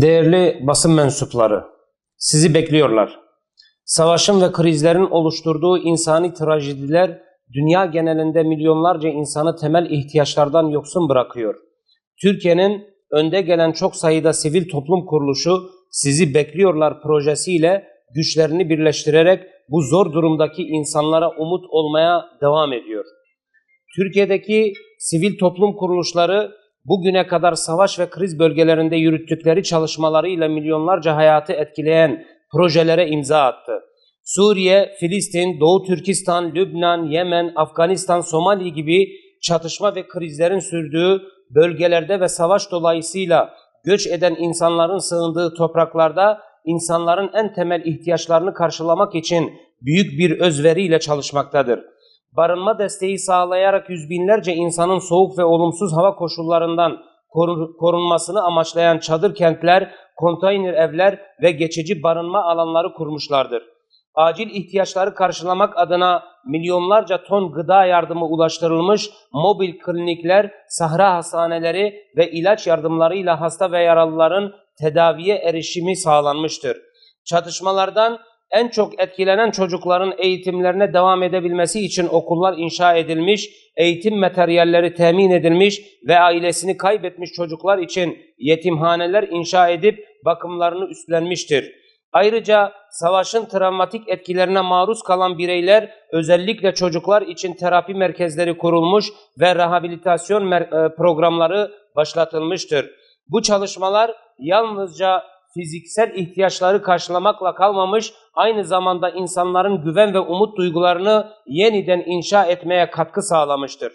Değerli basın mensupları, sizi bekliyorlar. Savaşın ve krizlerin oluşturduğu insani trajediler dünya genelinde milyonlarca insanı temel ihtiyaçlardan yoksun bırakıyor. Türkiye'nin önde gelen çok sayıda sivil toplum kuruluşu sizi bekliyorlar projesiyle güçlerini birleştirerek bu zor durumdaki insanlara umut olmaya devam ediyor. Türkiye'deki sivil toplum kuruluşları bugüne kadar savaş ve kriz bölgelerinde yürüttükleri çalışmalarıyla milyonlarca hayatı etkileyen projelere imza attı. Suriye, Filistin, Doğu Türkistan, Lübnan, Yemen, Afganistan, Somali gibi çatışma ve krizlerin sürdüğü bölgelerde ve savaş dolayısıyla göç eden insanların sığındığı topraklarda insanların en temel ihtiyaçlarını karşılamak için büyük bir özveriyle çalışmaktadır. Barınma desteği sağlayarak yüz binlerce insanın soğuk ve olumsuz hava koşullarından korunmasını amaçlayan çadır kentler, konteyner evler ve geçici barınma alanları kurmuşlardır. Acil ihtiyaçları karşılamak adına milyonlarca ton gıda yardımı ulaştırılmış, mobil klinikler, sahra hastaneleri ve ilaç yardımlarıyla hasta ve yaralıların tedaviye erişimi sağlanmıştır. Çatışmalardan en çok etkilenen çocukların eğitimlerine devam edebilmesi için okullar inşa edilmiş, eğitim materyalleri temin edilmiş ve ailesini kaybetmiş çocuklar için yetimhaneler inşa edip bakımlarını üstlenmiştir. Ayrıca savaşın travmatik etkilerine maruz kalan bireyler, özellikle çocuklar için terapi merkezleri kurulmuş ve rehabilitasyon programları başlatılmıştır. Bu çalışmalar yalnızca fiziksel ihtiyaçları karşılamakla kalmamış, aynı zamanda insanların güven ve umut duygularını yeniden inşa etmeye katkı sağlamıştır.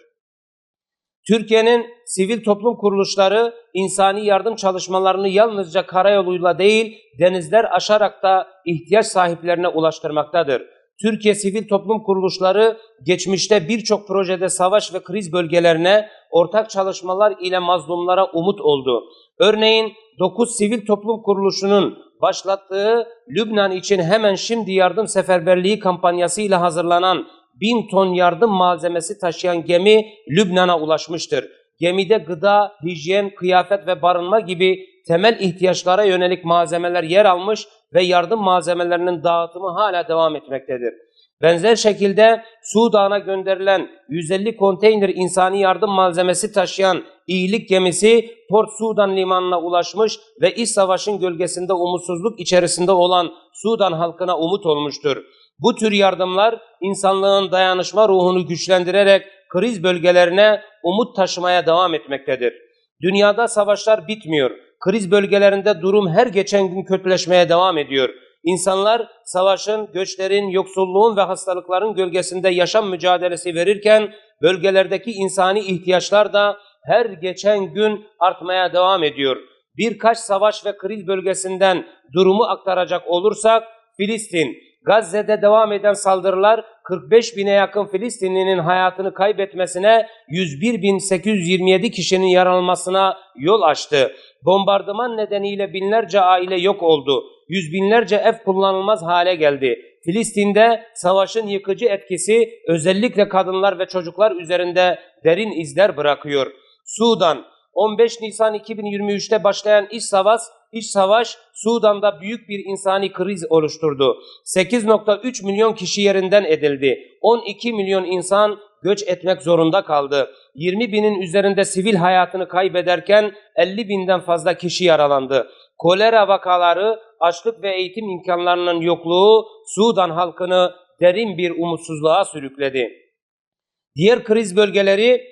Türkiye'nin sivil toplum kuruluşları insani yardım çalışmalarını yalnızca karayoluyla değil, denizler aşarak da ihtiyaç sahiplerine ulaştırmaktadır. Türkiye Sivil Toplum Kuruluşları geçmişte birçok projede savaş ve kriz bölgelerine ortak çalışmalar ile mazlumlara umut oldu. Örneğin 9 sivil toplum kuruluşunun başlattığı Lübnan için hemen şimdi yardım seferberliği kampanyasıyla hazırlanan 1000 ton yardım malzemesi taşıyan gemi Lübnan'a ulaşmıştır. Gemide gıda, hijyen, kıyafet ve barınma gibi temel ihtiyaçlara yönelik malzemeler yer almış ve yardım malzemelerinin dağıtımı hala devam etmektedir. Benzer şekilde Sudan'a gönderilen 150 konteyner insani yardım malzemesi taşıyan iyilik gemisi Port Sudan limanına ulaşmış ve iç savaşın gölgesinde umutsuzluk içerisinde olan Sudan halkına umut olmuştur. Bu tür yardımlar insanlığın dayanışma ruhunu güçlendirerek kriz bölgelerine umut taşımaya devam etmektedir. Dünyada savaşlar bitmiyor. Kriz bölgelerinde durum her geçen gün kötüleşmeye devam ediyor. İnsanlar savaşın, göçlerin, yoksulluğun ve hastalıkların gölgesinde yaşam mücadelesi verirken bölgelerdeki insani ihtiyaçlar da her geçen gün artmaya devam ediyor. Birkaç savaş ve kriz bölgesinden durumu aktaracak olursak, Filistin, Gazze'de devam eden saldırılar 45 bine yakın Filistinlinin hayatını kaybetmesine, 101.827 kişinin yaralanmasına yol açtı. Bombardıman nedeniyle binlerce aile yok oldu. Yüz binlerce ev kullanılmaz hale geldi. Filistin'de savaşın yıkıcı etkisi özellikle kadınlar ve çocuklar üzerinde derin izler bırakıyor. Sudan, 15 Nisan 2023'te başlayan iç savaş Sudan'da büyük bir insani kriz oluşturdu. 8.3 milyon kişi yerinden edildi. 12 milyon insan göç etmek zorunda kaldı. 20 binin üzerinde sivil hayatını kaybederken 50 binden fazla kişi yaralandı. Kolera vakaları, açlık ve eğitim imkanlarının yokluğu Sudan halkını derin bir umutsuzluğa sürükledi. Diğer kriz bölgeleri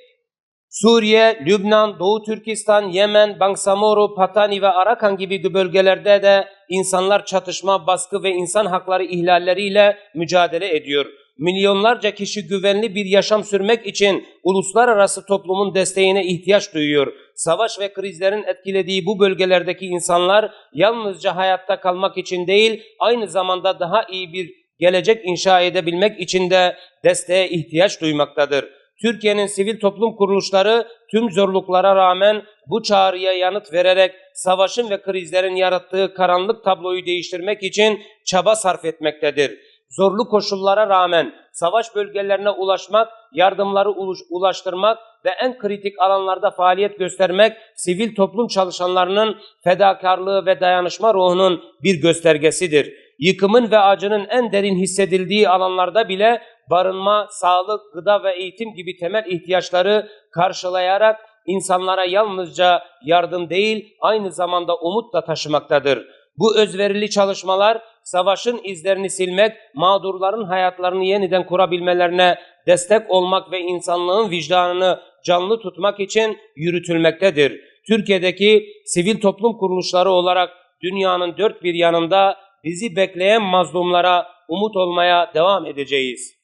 Suriye, Lübnan, Doğu Türkistan, Yemen, Bangsamoro, Patani ve Arakan gibi bölgelerde de insanlar çatışma, baskı ve insan hakları ihlalleriyle mücadele ediyor. Milyonlarca kişi güvenli bir yaşam sürmek için uluslararası toplumun desteğine ihtiyaç duyuyor. Savaş ve krizlerin etkilediği bu bölgelerdeki insanlar yalnızca hayatta kalmak için değil, aynı zamanda daha iyi bir gelecek inşa edebilmek için de desteğe ihtiyaç duymaktadır. Türkiye'nin sivil toplum kuruluşları tüm zorluklara rağmen bu çağrıya yanıt vererek savaşın ve krizlerin yarattığı karanlık tabloyu değiştirmek için çaba sarf etmektedir. Zorlu koşullara rağmen savaş bölgelerine ulaşmak yardımları ulaştırmak ve en kritik alanlarda faaliyet göstermek, sivil toplum çalışanlarının fedakarlığı ve dayanışma ruhunun bir göstergesidir. Yıkımın ve acının en derin hissedildiği alanlarda bile barınma, sağlık, gıda ve eğitim gibi temel ihtiyaçları karşılayarak insanlara yalnızca yardım değil, aynı zamanda umut da taşımaktadır. Bu özverili çalışmalar, savaşın izlerini silmek, mağdurların hayatlarını yeniden kurabilmelerine destek olmak ve insanlığın vicdanını canlı tutmak için yürütülmektedir. Türkiye'deki sivil toplum kuruluşları olarak dünyanın dört bir yanında bizi bekleyen mazlumlara umut olmaya devam edeceğiz.